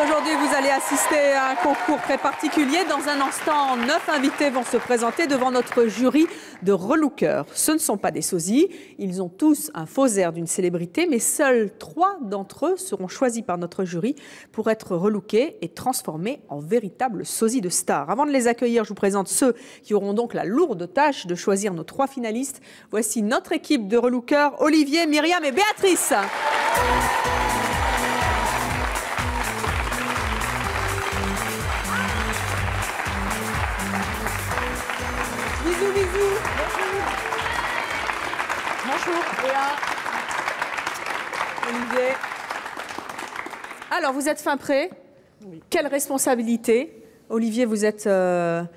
Aujourd'hui, vous allez assister à un concours très particulier. Dans un instant, 9 invités vont se présenter devant notre jury de relookers. Ce ne sont pas des sosies. Ils ont tous un faux air d'une célébrité, mais seuls 3 d'entre eux seront choisis par notre jury pour être relookés et transformés en véritables sosies de stars. Avant de les accueillir, je vous présente ceux qui auront donc la lourde tâche de choisir nos 3 finalistes. Voici notre équipe de relookers, Olivier, Myriam et Béatrice. Bisous, bisous. Bonjour. Béa. Olivier. Alors, vous êtes fin prêt? Oui. Quelle responsabilité? Olivier, vous êtes le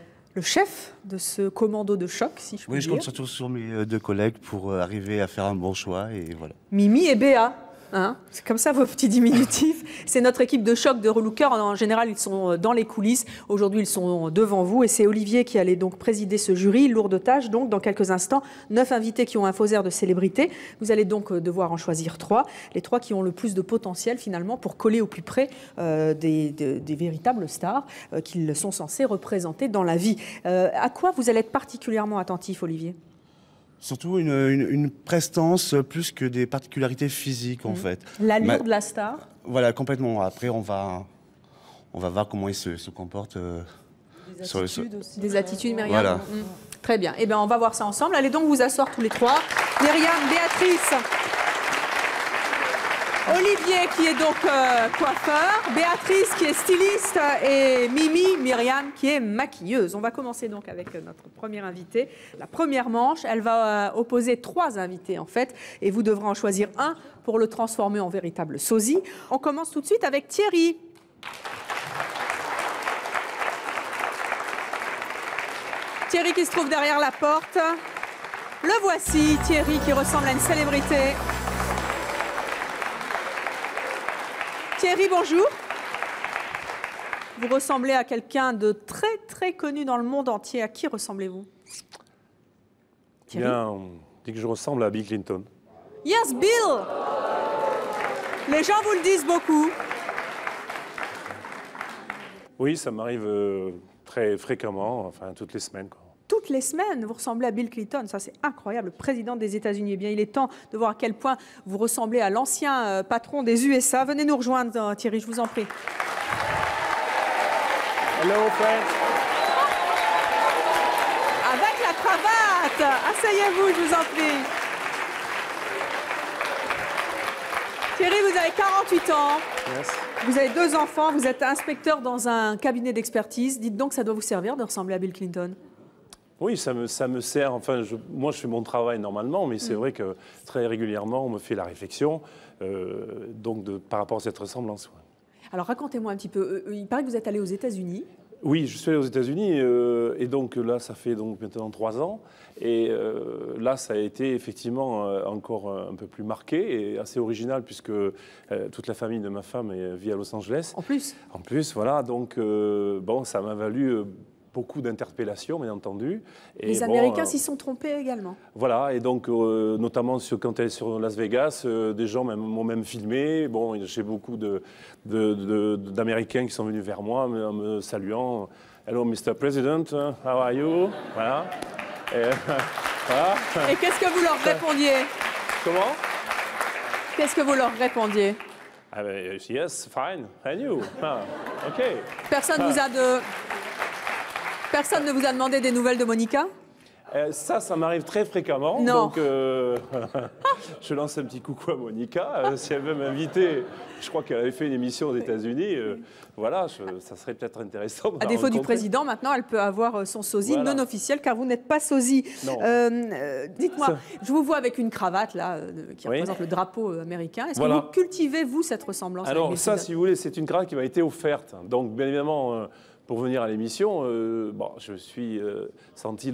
chef de ce commando de choc, si je puis dire. Oui, je compte surtout sur mes 2 collègues pour arriver à faire un bon choix et voilà. Mimi et Béa. Hein, c'est comme ça vos petits diminutifs. C'est notre équipe de choc de relookers. En général, ils sont dans les coulisses. Aujourd'hui, ils sont devant vous. Et c'est Olivier qui allait donc présider ce jury. Lourde tâche, donc, dans quelques instants. 9 invités qui ont un faux air de célébrité. Vous allez donc devoir en choisir 3. Les 3 qui ont le plus de potentiel, finalement, pour coller au plus près des véritables stars qu'ils sont censés représenter dans la vie. À quoi vous allez être particulièrement attentif, Olivier ? Surtout une prestance plus que des particularités physiques, en fait. L'allure de la star. Voilà, complètement. Après, on va voir comment il se comporte. Des attitudes, Myriam. Voilà. Très bien. Eh bien, on va voir ça ensemble. Allez donc vous asseoir tous les 3. Myriam, Béatrice, Olivier qui est donc coiffeur, Béatrice qui est styliste et Mimi, Myriam qui est maquilleuse. On va commencer donc avec notre première invitée. La première manche, elle va opposer 3 invités en fait et vous devrez en choisir un pour le transformer en véritable sosie. On commence tout de suite avec Thierry. Thierry qui se trouve derrière la porte. Le voici, Thierry qui ressemble à une célébrité. Thierry, bonjour. Vous ressemblez à quelqu'un de très très connu dans le monde entier. À qui ressemblez-vous? Bien, on dit que je ressemble à Bill Clinton. Yes, Bill. Les gens vous le disent beaucoup. Oui, ça m'arrive très fréquemment, enfin toutes les semaines, quoi. Toutes les semaines, vous ressemblez à Bill Clinton. Ça, c'est incroyable, le président des États-Unis. Eh bien, il est temps de voir à quel point vous ressemblez à l'ancien patron des USA. Venez nous rejoindre, Thierry, je vous en prie. Hello, friend. Avec la cravate. Asseyez-vous, je vous en prie. Thierry, vous avez 48 ans. Yes. Vous avez 2 enfants. Vous êtes inspecteur dans un cabinet d'expertise. Dites donc, ça doit vous servir de ressembler à Bill Clinton? Oui, ça me sert. Enfin, moi, je fais mon travail normalement, mais c'est vrai que très régulièrement, on me fait la réflexion par rapport à cette ressemblance. Ouais. Alors, racontez-moi un petit peu. Il paraît que vous êtes allé aux États-Unis. Oui, je suis allé aux États-Unis et donc là, ça fait donc maintenant 3 ans. Et là, ça a été effectivement encore un peu plus marqué et assez original puisque toute la famille de ma femme vit à Los Angeles. En plus. En plus, voilà. Donc, bon, ça m'a valu beaucoup d'interpellations, bien entendu. Et les Américains s'y sont trompés également. Voilà, et donc notamment quand elle est sur Las Vegas, des gens m'ont même filmé. Bon, j'ai beaucoup d'Américains qui sont venus vers moi en me saluant. Hello, Mr. President, how are you? Voilà. Et, voilà. Et qu'est-ce que vous leur répondiez? Comment? Qu'est-ce que vous leur répondiez? Ah ben, yes, fine, and you? Ah, OK. Personne ne vous a demandé des nouvelles de Monica? Ça m'arrive très fréquemment. Non. Donc, je lance un petit coucou à Monica. Si elle veut m'inviter, je crois qu'elle avait fait une émission aux États-Unis. Voilà, ça serait peut-être intéressant. À défaut du président, maintenant, elle peut avoir son sosie non officiel, car vous n'êtes pas sosie. Dites-moi, je vous vois avec une cravate là, qui représente le drapeau américain. Est-ce que vous cultivez, vous, cette ressemblance? Alors, ça, si vous voulez, c'est une cravate qui m'a été offerte. Donc, bien évidemment, pour venir à l'émission, je me suis senti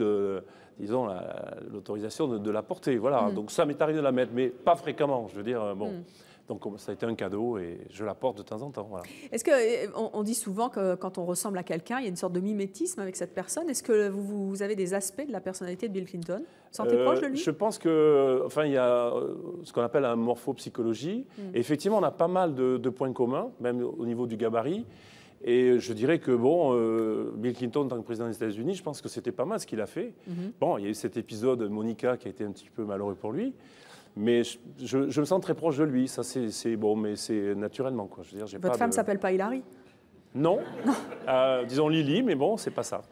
l'autorisation de la porter. Voilà. Donc ça m'est arrivé de la mettre, mais pas fréquemment. Je veux dire, bon. Donc ça a été un cadeau et je la porte de temps en temps. Voilà. Est-ce qu'on dit souvent que quand on ressemble à quelqu'un, il y a une sorte de mimétisme avec cette personne? Est-ce que vous avez des aspects de la personnalité de Bill Clinton? Vous sentez proche de lui? Je pense que, enfin, il y a ce qu'on appelle la morphopsychologie. Et effectivement, on a pas mal de points communs, même au niveau du gabarit. Et je dirais que, bon, Bill Clinton, en tant que président des États-Unis, je pense que c'était pas mal ce qu'il a fait. Bon, il y a eu cet épisode Monica qui a été un petit peu malheureux pour lui. Mais je me sens très proche de lui. Ça, c'est bon, mais c'est naturellement, quoi. Je veux dire, j'ai Votre femme s'appelle pas Hilary? Non. Disons Lily, mais bon, c'est pas ça.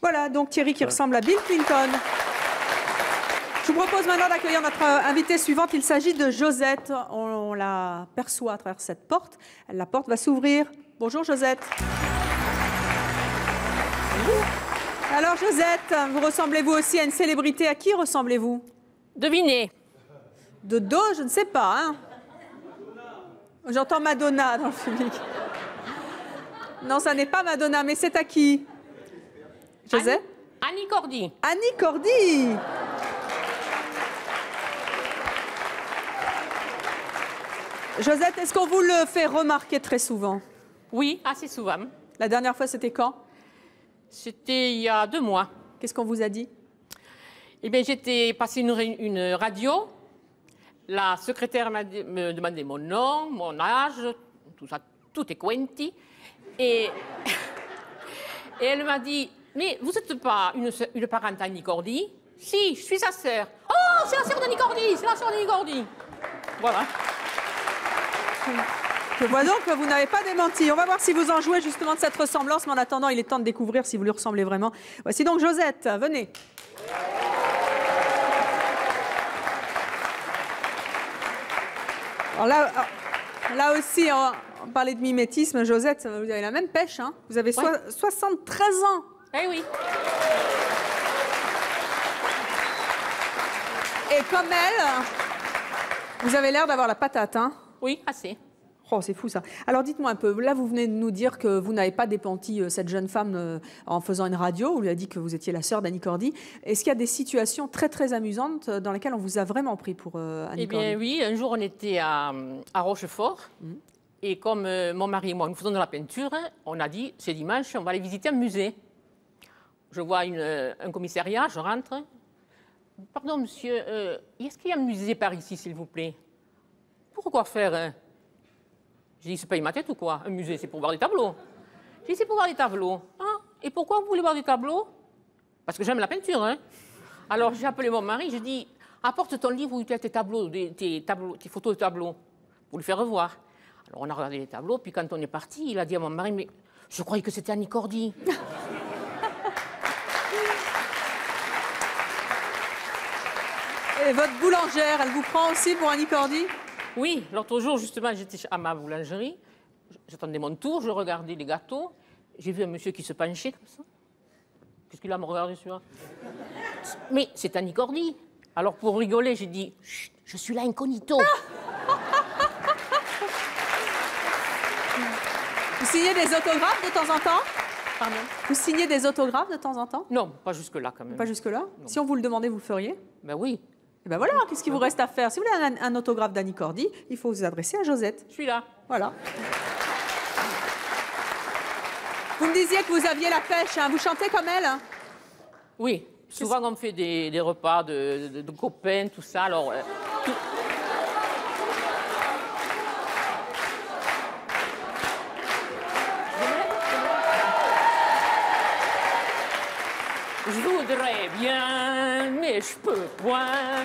Voilà, donc Thierry qui ressemble à Bill Clinton. Je vous propose maintenant d'accueillir notre invitée suivante. Il s'agit de Josette. On la perçoit à travers cette porte. La porte va s'ouvrir. Bonjour Josette. Alors Josette, vous ressemblez vous aussi à une célébrité. À qui ressemblez-vous? Devinez. De dos, je ne sais pas. Hein. J'entends Madonna dans le public. Non, ça n'est pas Madonna, mais c'est à qui? Josette? Annie Cordy. Annie Cordy. Josette, est-ce qu'on vous le fait remarquer très souvent? Oui, assez souvent. La dernière fois, c'était quand? C'était il y a 2 mois. Qu'est-ce qu'on vous a dit? Eh bien, j'étais passé une radio. La secrétaire me demandait mon nom, mon âge, tout ça, tout est quanti. Et elle m'a dit, mais vous n'êtes pas une parente d'Annie Cordy? Si, je suis sa sœur. Oh, c'est la sœur d'Annie Cordy, c'est la sœur d'Annie Cordy. Voilà. Je vois donc que vous n'avez pas démenti. On va voir si vous en jouez justement de cette ressemblance, mais en attendant, il est temps de découvrir si vous lui ressemblez vraiment. Voici donc Josette, venez. Alors là aussi, on parlait de mimétisme. Josette, vous avez la même pêche, hein? Vous avez 73 ans. Eh oui. Et comme elle, vous avez l'air d'avoir la patate, hein? Oui, assez. Oh, c'est fou ça. Alors dites-moi un peu, là vous venez de nous dire que vous n'avez pas dépenti cette jeune femme en faisant une radio, vous lui avez dit que vous étiez la sœur d'Annie Cordy. Est-ce qu'il y a des situations très très amusantes dans lesquelles on vous a vraiment pris pour Annie Cordy? Eh bien oui, un jour on était à Rochefort et comme mon mari et moi nous faisons de la peinture, on a dit c'est dimanche, on va aller visiter un musée. Je vois un commissariat, je rentre. Pardon monsieur, est-ce qu'il y a un musée par ici s'il vous plaît? Pourquoi faire hein? J'ai dit, c'est pas ma tête ou quoi? Un musée, c'est pour voir des tableaux. J'ai dit, c'est pour voir des tableaux. Ah, et pourquoi vous voulez voir des tableaux? Parce que j'aime la peinture, hein. Alors j'ai appelé mon mari, j'ai dit, apporte ton livre où tu as tes tableaux, tes photos de tableaux, pour lui faire revoir. Alors on a regardé les tableaux, puis quand on est parti, il a dit à mon mari, mais je croyais que c'était Annie Cordy. Et votre boulangère, elle vous prend aussi pour Annie Cordy? Oui, l'autre jour, justement, j'étais à ma boulangerie, j'attendais mon tour, je regardais les gâteaux, j'ai vu un monsieur qui se penchait comme ça. Qu'est-ce qu'il a à me regarder sur? Mais c'est Annie Cordy. Alors pour rigoler, j'ai dit, chut, je suis là incognito. Vous signez des autographes de temps en temps? Pardon? Vous signez des autographes de temps en temps? Non, pas jusque-là quand même. Pas jusque-là? Si on vous le demandait, vous le feriez? Ben oui, Et ben voilà, qu'est-ce qu'il vous reste à faire? Si vous voulez un autographe d'Annie Cordy, il faut vous adresser à Josette. je suis là. Voilà. Vous me disiez que vous aviez la pêche, hein. Vous chantez comme elle, hein? Oui, souvent on me fait des repas de copains, tout ça, alors... Je voudrais bien, mais je peux point.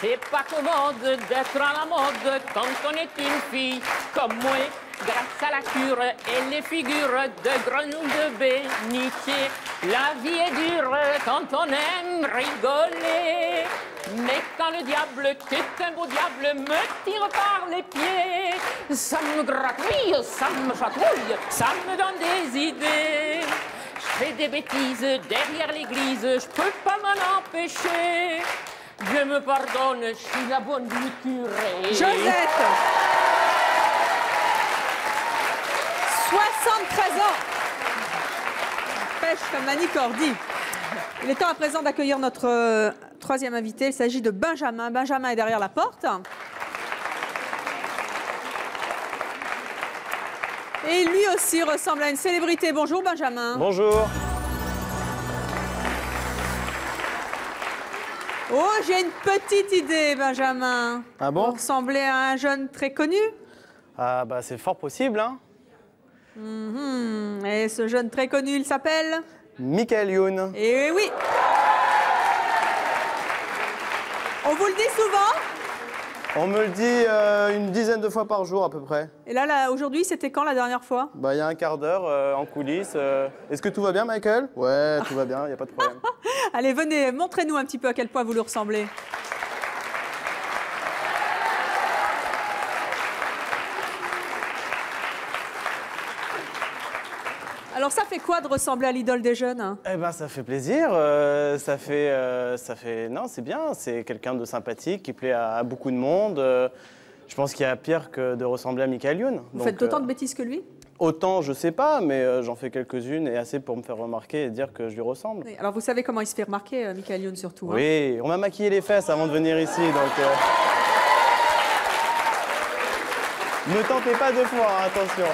C'est pas commode d'être à la mode quand on est une fille comme moi. Grâce à la cure et les figures de grande bénitier, la vie est dure quand on aime rigoler. Mais quand le diable, qui est un beau diable, me tire par les pieds, ça me gratouille, ça me chatouille, ça me donne des idées. Je fais des bêtises derrière l'église, je peux pas m'en empêcher. Dieu me pardonne, je suis la bonne du curé. Josette, 73 ans. Pêche comme Annie Cordy. Il est temps à présent d'accueillir notre troisième invité. Il s'agit de Benjamin. Benjamin est derrière la porte. Et lui aussi ressemble à une célébrité. Bonjour Benjamin. Bonjour. Oh, j'ai une petite idée, Benjamin. Ah bon? Vous ressemblez à un jeune très connu. Ah bah c'est fort possible, hein. Et ce jeune très connu, il s'appelle? Michael Youn. Eh oui. On vous le dit souvent? On me le dit une dizaine de fois par jour à peu près. Et là aujourd'hui, c'était quand la dernière fois? Bah il y a un quart d'heure en coulisses. Est-ce que tout va bien, Michael? Ouais, tout va bien, il n'y a pas de problème. Allez, venez, montrez-nous un petit peu à quel point vous lui ressemblez. Alors ça fait quoi de ressembler à l'idole des jeunes, hein? Eh ben ça fait plaisir, ça fait... Non, c'est bien, c'est quelqu'un de sympathique qui plaît à beaucoup de monde. Je pense qu'il y a pire que de ressembler à Michael Youn. Vous faites autant de bêtises que lui? Autant, je sais pas, mais j'en fais quelques-unes et assez pour me faire remarquer et dire que je lui ressemble. Oui, alors vous savez comment il se fait remarquer, Michael Youn surtout, hein? Oui, on m'a maquillé les fesses avant de venir ici, donc... Ne tentez pas deux fois, hein, attention.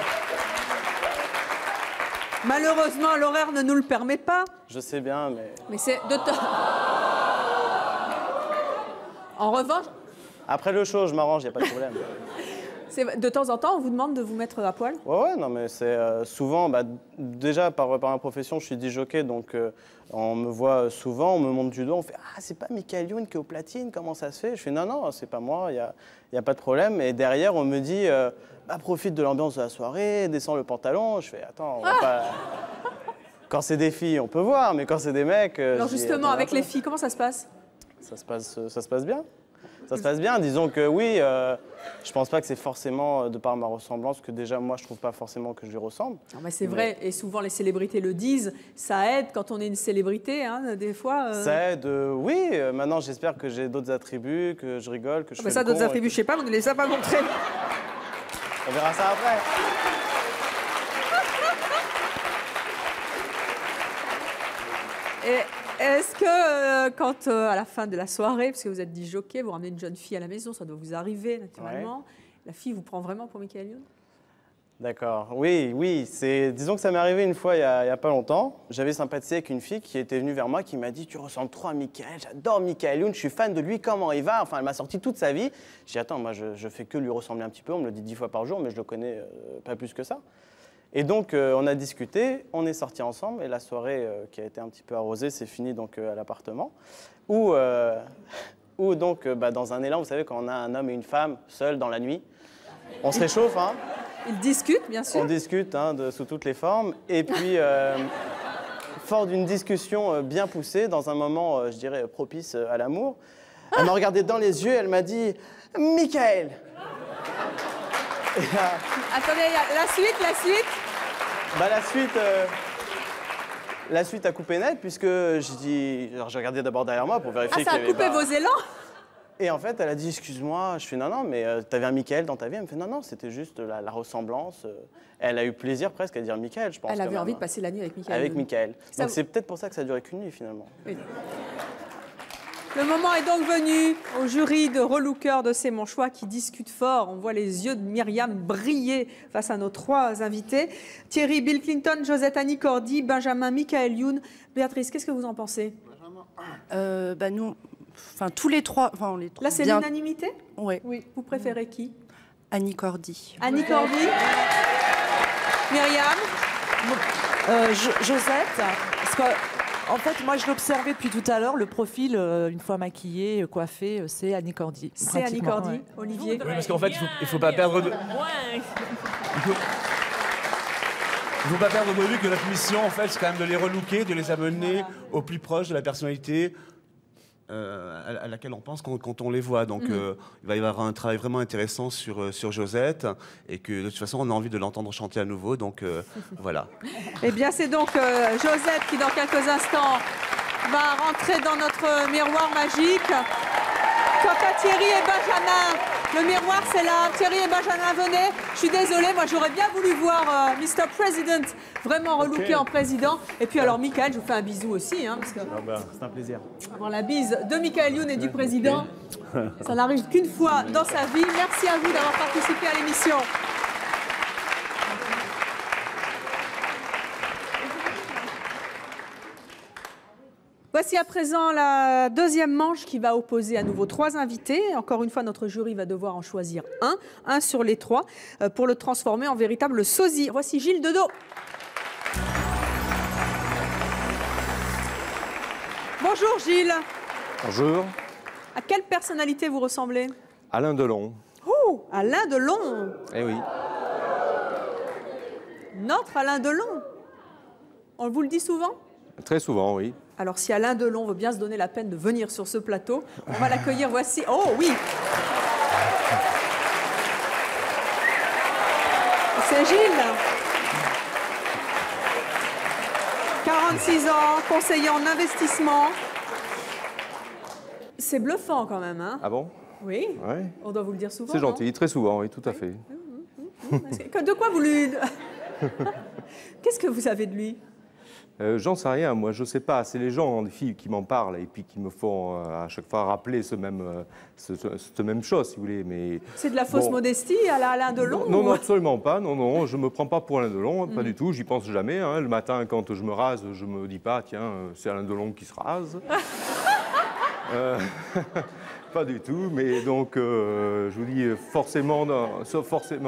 Malheureusement, l'horaire ne nous le permet pas. Je sais bien, mais... Mais c'est de temps... En revanche, Après le show, je m'arrange, il n'y a pas de problème. de temps en temps, on vous demande de vous mettre à poil. Ouais, non, mais c'est souvent... Bah, déjà, par ma profession, je suis disjockey, donc on me voit souvent, on me montre du doigt, on fait « Ah, c'est pas Michael Youn qui est au platine, comment ça se fait ?» Je fais « Non, non, c'est pas moi, il y a pas de problème. » Et derrière, on me dit bah, profite de l'ambiance de la soirée, descends le pantalon. » Je fais « Attends, on va pas... » Quand c'est des filles, on peut voir, mais quand c'est des mecs... Alors je dis, justement, attends, avec attends. les filles, comment ça se passe? Ça se passe bien. Ça se passe bien. Disons que oui, je pense pas que c'est forcément de par ma ressemblance, que déjà moi je trouve pas forcément que je lui ressemble. Non, mais c'est vrai, et souvent les célébrités le disent, ça aide quand on est une célébrité, hein, des fois. Ça aide, oui. Maintenant j'espère que j'ai d'autres attributs, que je rigole, que je fais Ça, le d'autres con, attributs, je sais pas, vous ne les avez pas montrés. On verra ça après. Et est-ce que quand, à la fin de la soirée, parce que vous êtes disjockey, vous ramenez une jeune fille à la maison, ça doit vous arriver naturellement, la fille vous prend vraiment pour Michael Youn? D'accord, oui. Disons que ça m'est arrivé une fois il y a pas longtemps. J'avais sympathisé avec une fille qui était venue vers moi, qui m'a dit « Tu ressembles trop à Michael, j'adore Michael Youn, je suis fan de lui, comment il va ?» Enfin, elle m'a sorti toute sa vie. J'ai dit « Attends, moi je fais que lui ressembler un petit peu, on me le dit 10 fois par jour, mais je le connais pas plus que ça. » Et donc, on a discuté, on est sortis ensemble, et la soirée qui a été un petit peu arrosée s'est finie donc, à l'appartement, où donc, dans un élan, vous savez, quand on a un homme et une femme seuls dans la nuit, on se réchauffe, hein. Ils discutent, bien sûr. On discute hein, sous toutes les formes, et puis, fort d'une discussion bien poussée, dans un moment, je dirais, propice à l'amour, elle m'a regardé dans les yeux, elle m'a dit « Michael !» Attendez, la suite Bah, la suite a coupé net, puisque j'ai regardé d'abord derrière moi pour vérifier ça qu'il y a avait coupé pas... vos élans? Et en fait, elle a dit « Excuse-moi ». Je fais « Non, non, mais t'avais un Michael dans ta vie ?» Elle me fait « Non, non, c'était juste la ressemblance. » Elle a eu plaisir presque à dire Michael, je pense. Elle avait quand même, envie de hein. passer la nuit avec Michael. Avec Michael. Ça Donc vous- c'est peut-être pour ça que ça a duré qu'une nuit, finalement. Oui. Le moment est donc venu au jury de relooker de C'est mon choix qui discute fort. On voit les yeux de Myriam briller face à nos trois invités. Thierry, Bill Clinton, Josette Annie Cordy, Benjamin, Michael Youn. Béatrice, qu'est-ce que vous en pensez? Nous, enfin tous les trois, enfin les trois. Là, c'est bien... l'unanimité? Ouais. Oui. Vous préférez qui? Annie Cordy. Annie Cordy? Myriam? Josette, parce que, en fait, moi, je l'observais depuis tout à l'heure, le profil, une fois maquillé, coiffé, c'est Annie Cordy. C'est Annie pratiquement, Cordy. ouais. Olivier? Oui, parce qu'en fait, il faut pas perdre de... Il faut pas perdre de vue que notre mission, en fait, c'est quand même de les relooker, de les amener au plus proche de la personnalité à laquelle on pense quand on les voit. Donc, il va y avoir un travail vraiment intéressant sur Josette, et que de toute façon, on a envie de l'entendre chanter à nouveau. Donc, voilà. Eh bien, c'est donc Josette qui, dans quelques instants, va rentrer dans notre miroir magique. Quant à Thierry et Benjamin, le miroir, c'est là. Thierry et Benjamin, venez. Je suis désolée, moi, j'aurais bien voulu voir Mr. President vraiment relooké en président. Et puis, alors, Michael, je vous fais un bisou aussi. Hein, parce que C'est un plaisir. avoir la bise de Michael Youn et du président, ça n'arrive qu'une fois dans sa vie. Merci à vous d'avoir participé à l'émission. Voici à présent la deuxième manche qui va opposer à nouveau 3 invités. Encore une fois, notre jury va devoir en choisir un sur les 3, pour le transformer en véritable sosie. Voici Gilles Dedeau. Bonjour Gilles. Bonjour. À quelle personnalité vous ressemblez? Alain Delon. Oh, Alain Delon. Eh oui. Notre Alain Delon. On vous le dit souvent? Très souvent, oui. Alors si Alain Delon veut bien se donner la peine de venir sur ce plateau, on va l'accueillir. Voici... Oh oui. C'est Gilles. 46 ans, conseiller en investissement. C'est bluffant quand même, hein? Ah bon? Oui. Ouais. On doit vous le dire souvent. C'est gentil, très souvent, oui, tout à fait. De quoi vous lui... Qu'est-ce que vous avez de lui? J'en sais rien, moi, je sais pas. C'est les gens, des filles, qui m'en parlent et puis qui me font à chaque fois rappeler cette même chose, si vous voulez. Mais c'est de la fausse modestie à la Alain Delon? Non, absolument pas. Non, non, je me prends pas pour Alain Delon, pas du tout. J'y pense jamais. Hein. Le matin, quand je me rase, je me dis pas, tiens, c'est Alain Delon qui se rase. Pas du tout, mais donc je vous dis forcément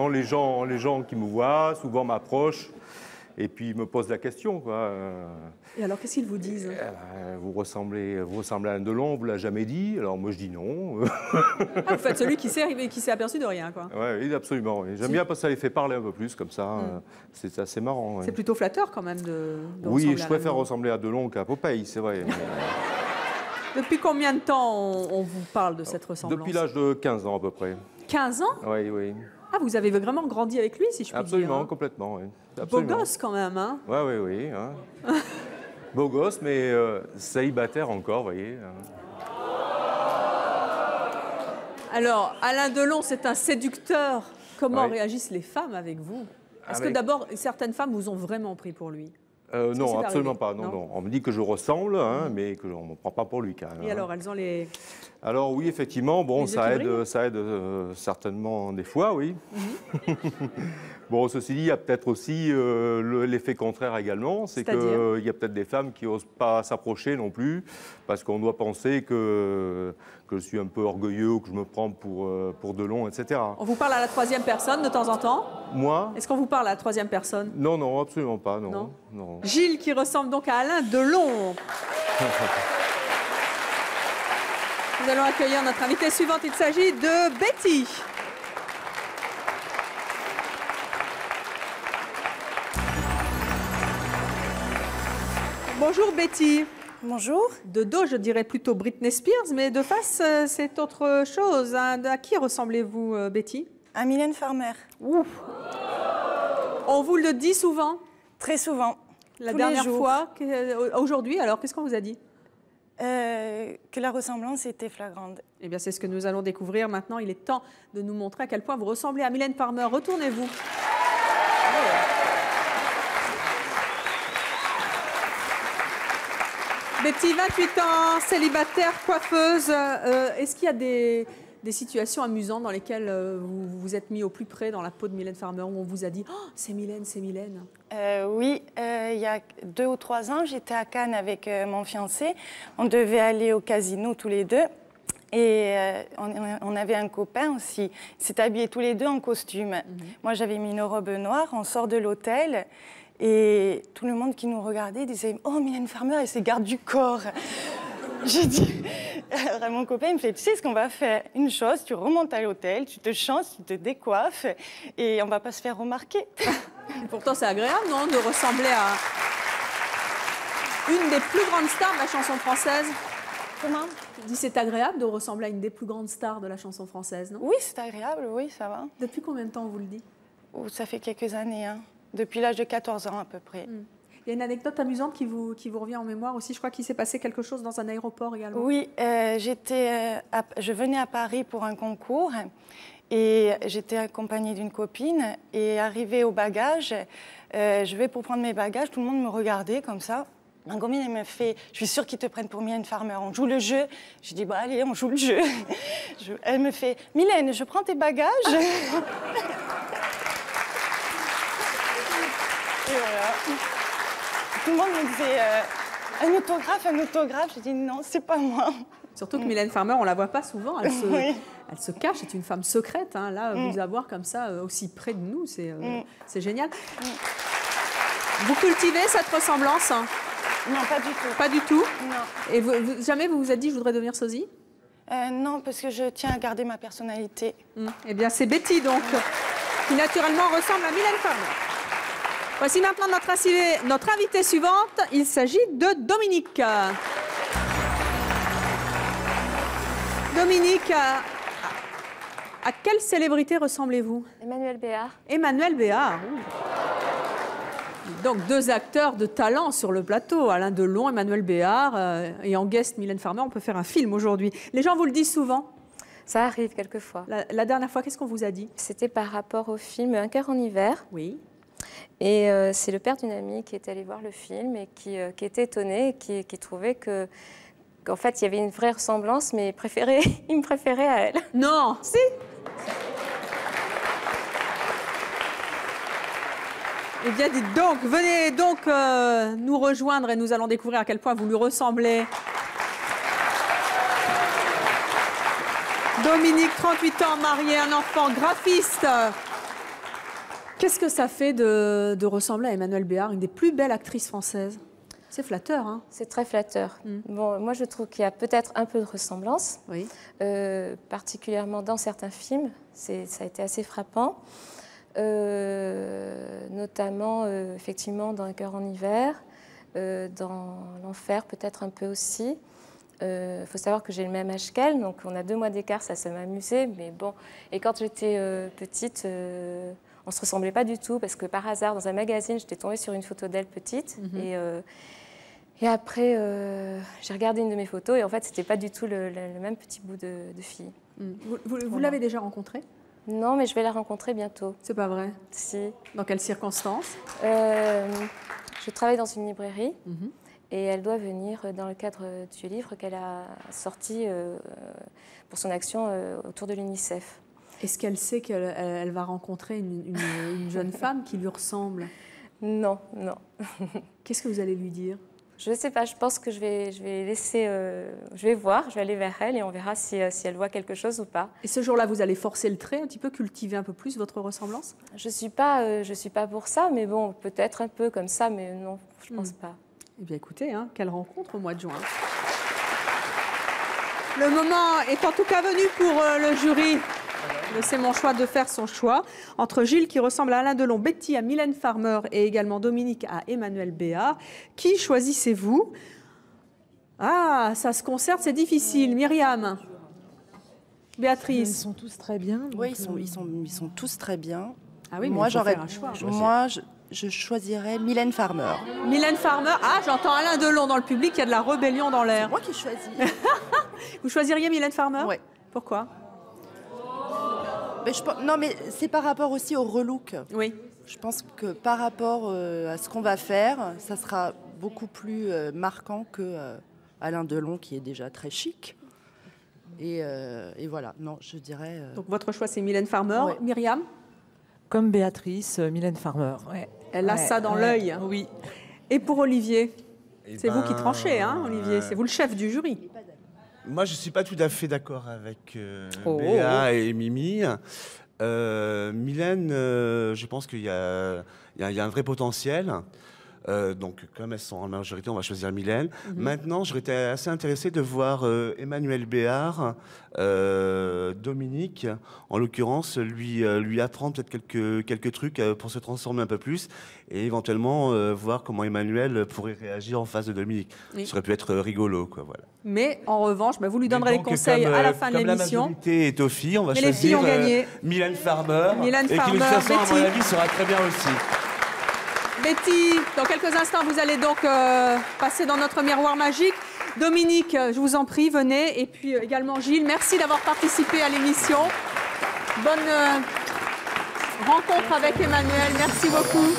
les gens qui me voient souvent m'approchent et puis me posent la question, quoi. Et alors qu'est-ce qu'ils vous disent? Vous ressemblez à Alain Delon, on vous l'a jamais dit? Alors moi je dis non. Ah, vous faites celui qui s'est aperçu de rien, quoi. Oui, absolument. Oui. J'aime bien parce que ça les fait parler un peu plus comme ça. C'est assez marrant. C'est plutôt flatteur quand même de oui, je préfère ressembler à Delon qu'à Popeye, c'est vrai. Mais... Depuis combien de temps on vous parle de cette ressemblance? Depuis l'âge de 15 ans à peu près. 15 ans? Oui, oui. Ah, vous avez vraiment grandi avec lui, si je puis dire. Absolument, complètement, oui. Absolument. Beau gosse quand même, hein? Oui, oui, oui. Hein. Beau gosse, mais célibataire encore, vous voyez. Alors, Alain Delon, c'est un séducteur. Comment réagissent les femmes avec vous? Est-ce que d'abord, certaines femmes vous ont vraiment pris pour lui? Non, absolument pas. Non, non. On me dit que je ressemble, hein, mais qu'on ne me prend pas pour lui quand même. Et alors, elles ont les... Alors oui, effectivement, bon, ça aide certainement des fois, oui. Bon, ceci dit, il y a peut-être aussi l'effet contraire également, c'est qu'il y a peut-être des femmes qui n'osent pas s'approcher non plus, parce qu'on doit penser que je suis un peu orgueilleux ou que je me prends pour Delon, etc. On vous parle à la troisième personne de temps en temps? Moi? Est-ce qu'on vous parle à la troisième personne? Non, non, absolument pas, non. Non. Gilles qui ressemble donc à Alain Delon. Nous allons accueillir notre invitée suivante. Il s'agit de Betty. Bonjour Betty. Bonjour. De dos, je dirais plutôt Britney Spears, mais de face, c'est autre chose. Hein. À qui ressemblez-vous, Betty? À Mylène Farmer. Ouf. On vous le dit souvent? Très souvent. La dernière fois, aujourd'hui, alors, qu'est-ce qu'on vous a dit? Que la ressemblance était flagrante. Eh bien, c'est ce que nous allons découvrir maintenant. Il est temps de nous montrer à quel point vous ressemblez à Mylène Farmer. Retournez-vous. Betty, 28 ans, célibataire, coiffeuse. Est-ce qu'il y a des situations amusantes dans lesquelles vous vous êtes mis au plus près dans la peau de Mylène Farmer, où on vous a dit « Oh, c'est Mylène, c'est Mylène ». Oui, il y a 2 ou 3 ans, j'étais à Cannes avec mon fiancé. On devait aller au casino tous les deux. Et on avait un copain aussi. Il s'est habillé tous les deux en costume. Moi, j'avais mis une robe noire. On sort de l'hôtel. Et tout le monde qui nous regardait disait « Oh, Mylène Farmer, elle s'est garde du corps !» J'ai dit à mon copain, il me fait « Tu sais ce qu'on va faire? Une chose, tu remontes à l'hôtel, tu te changes, tu te décoiffes et on ne va pas se faire remarquer. » Et pourtant, c'est agréable, non, de ressembler à une des plus grandes stars de la chanson française. Comment? Je dis c'est agréable de ressembler à une des plus grandes stars de la chanson française, non? Oui, c'est agréable, oui, ça va. Depuis combien de temps on vous le dit? Oh, ça fait quelques années, hein. Depuis l'âge de 14 ans à peu près. Il y a une anecdote amusante qui vous revient en mémoire aussi. Je crois qu'il s'est passé quelque chose dans un aéroport également. Oui, je venais à Paris pour un concours et j'étais accompagnée d'une copine. Et arrivée au bagage, je vais pour prendre mes bagages, tout le monde me regardait comme ça. Un copine, elle me fait « Je suis sûre qu'ils te prennent pour Mylène Farmer, on joue le jeu ?» Je dis bah, « Allez, on joue le jeu. » Elle me fait « Mylène, je prends tes bagages. » Et voilà. Tout le monde me disait Un autographe. J'ai dit non, c'est pas moi. Surtout que Mylène Farmer, on la voit pas souvent. Elle se cache, c'est une femme secrète. Hein. Là, vous avoir comme ça, aussi près de nous, c'est génial. Vous cultivez cette ressemblance? Non, pas du tout. Pas du tout? Non. Et jamais vous vous êtes dit, je voudrais devenir sosie? Non, parce que je tiens à garder ma personnalité. Eh bien, c'est Betty, donc, qui naturellement ressemble à Mylène Farmer. Voici maintenant notre invitée suivante. Il s'agit de Dominique. Dominique, à quelle célébrité ressemblez-vous? Emmanuel Béard. Emmanuel Béard. Donc, deux acteurs de talent sur le plateau, Alain Delon, Emmanuel Béard, et en guest Mylène Farmer. On peut faire un film aujourd'hui. Les gens vous le disent souvent? Ça arrive quelquefois. La dernière fois, qu'est-ce qu'on vous a dit? C'était par rapport au film Un cœur en hiver. Oui. Et c'est le père d'une amie qui est allé voir le film et qui était étonné, et qui trouvait qu'en fait, il y avait une vraie ressemblance, mais il me préférait à elle. Non. Si. Eh bien, dites donc, venez donc nous rejoindre et nous allons découvrir à quel point vous lui ressemblez. Dominique, 38 ans, marié, un enfant, graphiste. Qu'est-ce que ça fait de ressembler à Emmanuel Béard, une des plus belles actrices françaises? C'est flatteur, hein? C'est très flatteur. Bon, moi, je trouve qu'il y a peut-être un peu de ressemblance, oui. Particulièrement dans certains films. Ça a été assez frappant. Notamment, effectivement, dans Un cœur en hiver, dans L'Enfer, peut-être un peu aussi. Il faut savoir que j'ai le même âge qu'elle, donc on a 2 mois d'écart, ça m'amusait, mais bon. Et quand j'étais petite, on ne se ressemblait pas du tout, parce que par hasard, dans un magazine, j'étais tombée sur une photo d'elle petite, et après, j'ai regardé une de mes photos, et en fait, c'était pas du tout le même petit bout de fille. Vous l'avez déjà rencontrée? Non, mais je vais la rencontrer bientôt. C'est pas vrai? Si. Dans quelles circonstances? Je travaille dans une librairie. Et elle doit venir dans le cadre du livre qu'elle a sorti pour son action autour de l'UNICEF. Est-ce qu'elle sait qu'elle va rencontrer une jeune femme qui lui ressemble? Non, non. Qu'est-ce que vous allez lui dire? Je ne sais pas, je pense que je vais laisser... je vais voir, je vais aller vers elle et on verra si elle voit quelque chose ou pas. Et ce jour-là, vous allez forcer le trait, un petit peu cultiver un peu plus votre ressemblance? Je suis pas pour ça, mais bon, peut-être un peu comme ça, mais non, je ne pense pas. Eh bien écoutez, hein, quelle rencontre au mois de juin. Le moment est en tout cas venu pour le jury. C'est mon choix de faire son choix. Entre Gilles, qui ressemble à Alain Delon, Betty à Mylène Farmer et également Dominique à Emmanuel Béard, qui choisissez-vous? Ah, ça se concerte, c'est difficile. Myriam? Béatrice? Ils sont tous très bien. Oui, ils sont tous très bien. Ah oui, mais moi, j'aurais un choix. Moi, je choisirais Mylène Farmer. Mylène Farmer. Ah, j'entends Alain Delon dans le public, il y a de la rébellion dans l'air. C'est moi qui choisis. Vous choisiriez Mylène Farmer? Oui. Pourquoi? Non, mais c'est par rapport aussi au relook. Oui. Je pense que par rapport à ce qu'on va faire, ça sera beaucoup plus marquant que Alain Delon, qui est déjà très chic. Et voilà, non, je dirais... Donc votre choix, c'est Mylène Farmer. Ouais. Myriam? Comme Béatrice, Mylène Farmer. Ouais. Elle a ça dans l'œil. Oui. Et pour Olivier? C'est vous qui tranchez, hein, Olivier? C'est vous le chef du jury. Moi, je ne suis pas tout à fait d'accord avec Béa et Mimi. Mylène, je pense qu'il y a un vrai potentiel. Donc, comme elles sont en majorité, on va choisir Mylène. Maintenant, j'aurais été assez intéressé de voir Emmanuel Béard, Dominique, en l'occurrence, lui apprendre peut-être quelques trucs pour se transformer un peu plus et éventuellement voir comment Emmanuel pourrait réagir en face de Dominique. Oui. Ça aurait pu être rigolo, quoi, voilà. Mais en revanche, vous lui donnerez les conseils à la fin de l'émission. La majorité est aux filles, on va mais choisir les filles ont gagné. Mylène Farmer. Mylène Farmer, et qui, de toute façon, Betty. à mon avis, sera très bien aussi. Betty, dans quelques instants, vous allez donc passer dans notre miroir magique. Dominique, je vous en prie, venez. Et puis également Gilles, merci d'avoir participé à l'émission. Bonne rencontre avec Emmanuel, merci beaucoup.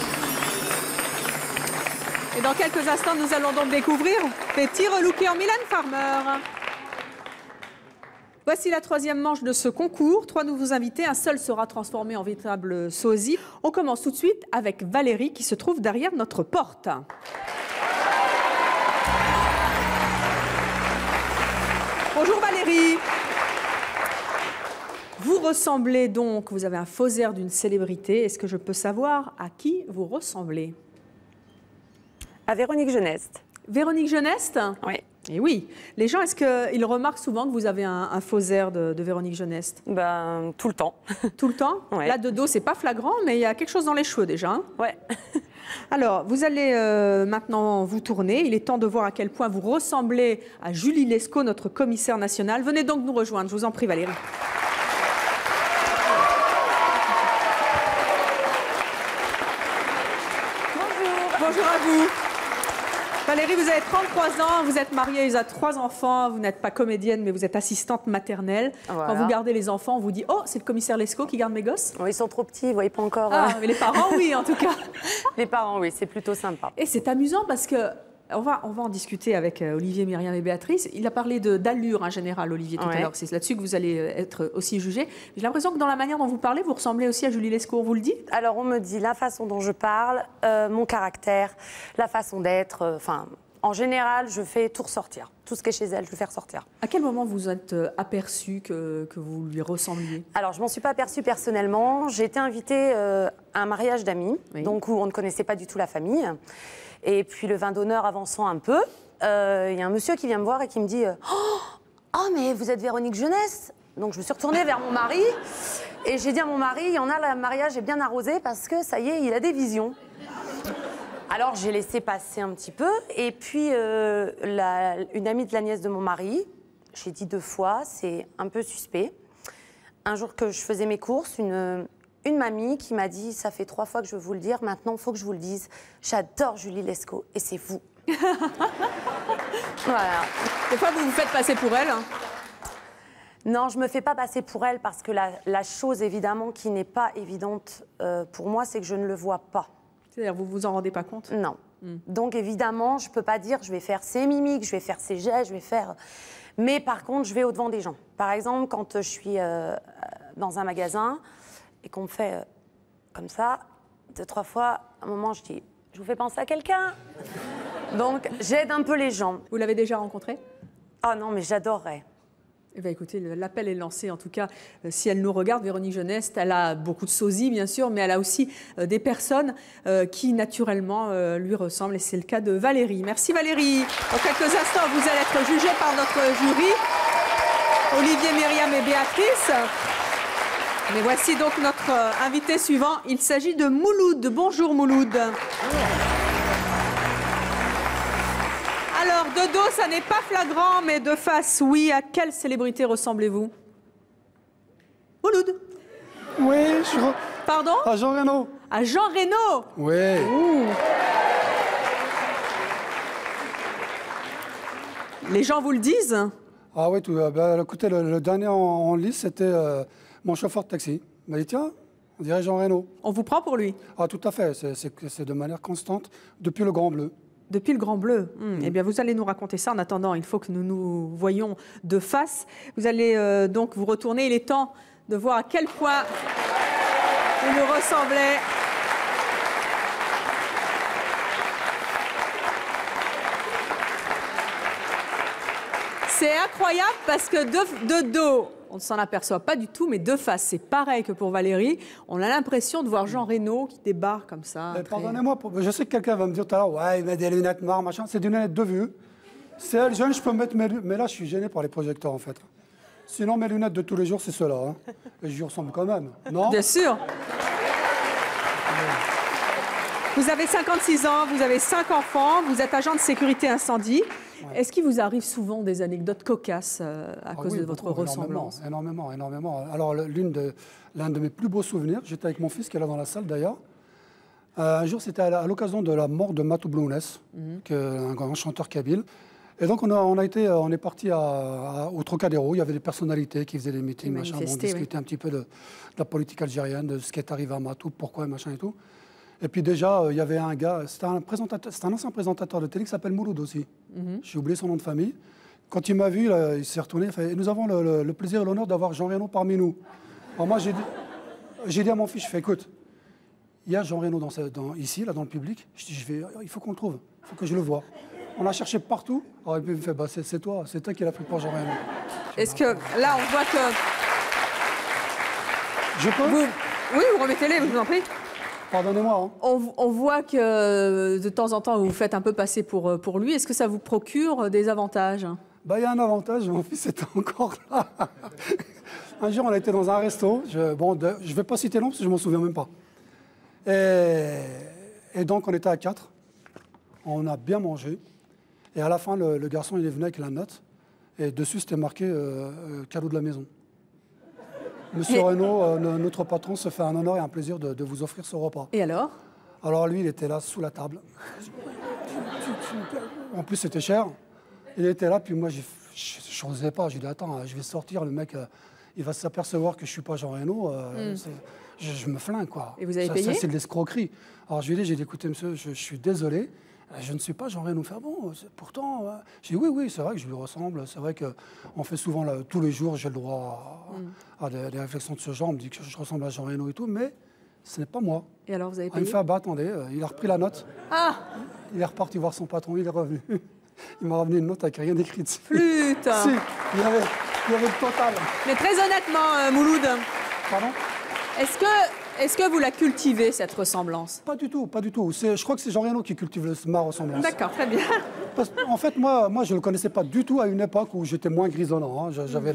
Et dans quelques instants, nous allons donc découvrir Betty relookée en Mylène Farmer. Voici la troisième manche de ce concours. 3 nouveaux invités, un seul sera transformé en véritable sosie. On commence tout de suite avec Valérie qui se trouve derrière notre porte. Bonjour Valérie. Vous ressemblez donc, vous avez un faux air d'une célébrité. Est-ce que je peux savoir à qui vous ressemblez? À Véronique Geneste. Véronique Geneste? Oui. Et oui. Les gens, est-ce qu'ils remarquent souvent que vous avez un faux air de Véronique Geneste? Ben, tout le temps. Tout le temps? Ouais. Là, de dos, c'est pas flagrant, mais il y a quelque chose dans les cheveux déjà. Hein? Ouais. Alors, vous allez maintenant vous tourner. Il est temps de voir à quel point vous ressemblez à Julie Lescaut, notre commissaire nationale. Venez donc nous rejoindre. Je vous en prie, Valérie. Bonjour à vous. Valérie, vous avez 33 ans, vous êtes mariée, vous avez 3 enfants, vous n'êtes pas comédienne, mais vous êtes assistante maternelle. Voilà. Quand vous gardez les enfants, on vous dit « Oh, c'est le commissaire Lescaut qui garde mes gosses ?» Ils sont trop petits, vous voyez pas encore. Ah, mais les parents, oui, en tout cas. Les parents, oui, c'est plutôt sympa. Et c'est amusant parce que on va en discuter avec Olivier, Myriam et Béatrice. Il a parlé d'allure en général, Olivier, tout à l'heure. C'est là-dessus que vous allez être aussi jugé. J'ai l'impression que dans la manière dont vous parlez, vous ressemblez aussi à Julie Lescaut. On vous le dit? Alors, on me dit la façon dont je parle, mon caractère, la façon d'être. Enfin, en général, je fais tout ressortir. Tout ce qui est chez elle, je le fais ressortir. À quel moment vous êtes aperçu que vous lui ressembliez? Alors, je m'en suis pas aperçue personnellement. J'ai été invitée à un mariage d'amis, donc où on ne connaissait pas du tout la famille. Et puis le vin d'honneur avançant un peu, il y a un monsieur qui vient me voir et qui me dit oh, mais vous êtes Véronique Geneste. Donc je me suis retournée vers mon mari et j'ai dit à mon mari, il y en a, le mariage est bien arrosé parce que ça y est, il a des visions. Alors j'ai laissé passer un petit peu et puis une amie de la nièce de mon mari, j'ai dit 2 fois, c'est un peu suspect. Un jour que je faisais mes courses, une mamie qui m'a dit, ça fait 3 fois que je veux vous le dire, maintenant il faut que je vous le dise, j'adore Julie Lescaut et c'est vous. Voilà. Des fois vous vous faites passer pour elle, hein? Non, je ne me fais pas passer pour elle parce que la chose évidemment qui n'est pas évidente pour moi, c'est que je ne le vois pas. C'est-à-dire vous vous en rendez pas compte? Non. Donc évidemment, je ne peux pas dire je vais faire ces mimiques, je vais faire ces gestes, je vais faire... Mais par contre, je vais au-devant des gens. Par exemple, quand je suis dans un magasin... et qu'on me fait comme ça, 2-3 fois, à un moment, je dis, je vous fais penser à quelqu'un. Donc, j'aide un peu les gens. Vous l'avez déjà rencontré? Ah non, mais j'adorerais. Eh bien, écoutez, l'appel est lancé. En tout cas, si elle nous regarde, Véronique Geneste, elle a beaucoup de sosie, bien sûr, mais elle a aussi des personnes qui, naturellement, lui ressemblent. Et c'est le cas de Valérie. Merci, Valérie. Dans quelques instants, vous allez être jugée par notre jury, Olivier, Myriam et Béatrice. Mais voici donc notre invité suivant. Il s'agit de Mouloud. Bonjour Mouloud. Alors, de dos, ça n'est pas flagrant, mais de face, oui. À quelle célébrité ressemblez-vous? Mouloud. Oui, Pardon? À Jean Reno. À Jean Reno? Oui. Ouh. Les gens vous le disent? Ah oui, écoutez, le dernier en liste, c'était mon chauffeur de taxi. Il m'a dit, tiens, on dirait Jean Reno. On vous prend pour lui? Ah, tout à fait. C'est de manière constante depuis le Grand Bleu. Depuis le Grand Bleu. Eh bien, vous allez nous raconter ça. En attendant, il faut que nous nous voyions de face. Vous allez donc vous retourner. Il est temps de voir à quel point vous nous ressemblez. C'est incroyable parce que de dos, on ne s'en aperçoit pas du tout, mais de face, c'est pareil que pour Valérie. On a l'impression de voir Jean Reno qui débarque comme ça. Pardonnez-moi, je sais que quelqu'un va me dire tout à l'heure, ouais, il met des lunettes noires, machin. C'est des lunettes de vue. C'est elle jeune, je peux mettre mes lunettes. Mais là, je suis gêné par les projecteurs, en fait. Sinon, mes lunettes de tous les jours, c'est ceux-là. Hein. Et je lui ressemble quand même, non? Bien sûr. Vous avez 56 ans, vous avez 5 enfants, vous êtes agent de sécurité incendie. Ouais. Est-ce qu'il vous arrive souvent des anecdotes cocasses à cause de votre ressemblance? Énormément. Alors, l'un de mes plus beaux souvenirs, j'étais avec mon fils qui est là dans la salle d'ailleurs. Un jour, c'était à l'occasion de la mort de Matou Blounès, un grand chanteur kabyle. Et donc, on est parti au Trocadéro. Il y avait des personnalités qui faisaient des meetings, machin. On discutait un petit peu de la politique algérienne, de ce qui est arrivé à Matou, pourquoi, machin et tout. Et puis déjà, il y avait un gars, c'était un ancien présentateur de télé qui s'appelle Mouloud aussi. J'ai oublié son nom de famille. Quand il m'a vu, là, il s'est retourné, il fait, nous avons le plaisir et l'honneur d'avoir Jean Reno parmi nous. Alors moi, j'ai dit à mon fils, je fais, écoute, il y a Jean Reno ici, là, dans le public. Je dis, il faut qu'on le trouve, il faut que je le voie. On a cherché partout. Alors, et puis il me fait, bah, c'est toi qui l'as pris pour Jean Reno. Est-ce que là, on voit que... Je peux Oui, vous remettez-les, je vous en prie. Pardonnez-moi. Hein. On voit que de temps en temps, vous vous faites un peu passer pour lui. Est-ce que ça vous procure des avantages? Bah, il y a un avantage, mon fils était encore là. Un jour, on a été dans un resto. Je ne vais pas citer le nom parce que je ne m'en souviens même pas. Et donc, on était à 4. On a bien mangé. Et à la fin, le garçon, il est venu avec la note. Et dessus, c'était marqué cadeau de la maison. Monsieur Reno, notre patron, se fait un honneur et un plaisir de vous offrir ce repas. Et alors? Alors lui, il était là, sous la table. En plus, c'était cher. Il était là, puis moi, je n'osais pas. J'ai dit, attends, je vais sortir, le mec, il va s'apercevoir que je ne suis pas Jean Reno. Je me flingue, quoi. Et vous avez payé? Ça, c'est de l'escroquerie. Alors je lui ai dit, écoutez, monsieur, je suis désolé. Je ne suis pas Jean Reno. Faire bon, pourtant, j'ai dit oui, c'est vrai que je lui ressemble. C'est vrai qu'on fait souvent, tous les jours, j'ai le droit à des réflexions de ce genre. On me dit que je ressemble à Jean Reno et tout, mais ce n'est pas moi. Et alors, vous avez payé? Il me fait, bah attendez, il a repris la note. Ah! Il est reparti voir son patron, il est revenu. Il m'a ramené une note avec rien d'écrit dessus. Flûte! Si, il y avait le total. Mais très honnêtement, Mouloud, pardon? Est-ce que vous la cultivez, cette ressemblance? Pas du tout, pas du tout. Je crois que c'est Jean Reno qui cultive ma ressemblance. D'accord, très bien. En fait, moi, je ne le connaissais pas du tout à une époque où j'étais moins grisonnant. Hein. J'avais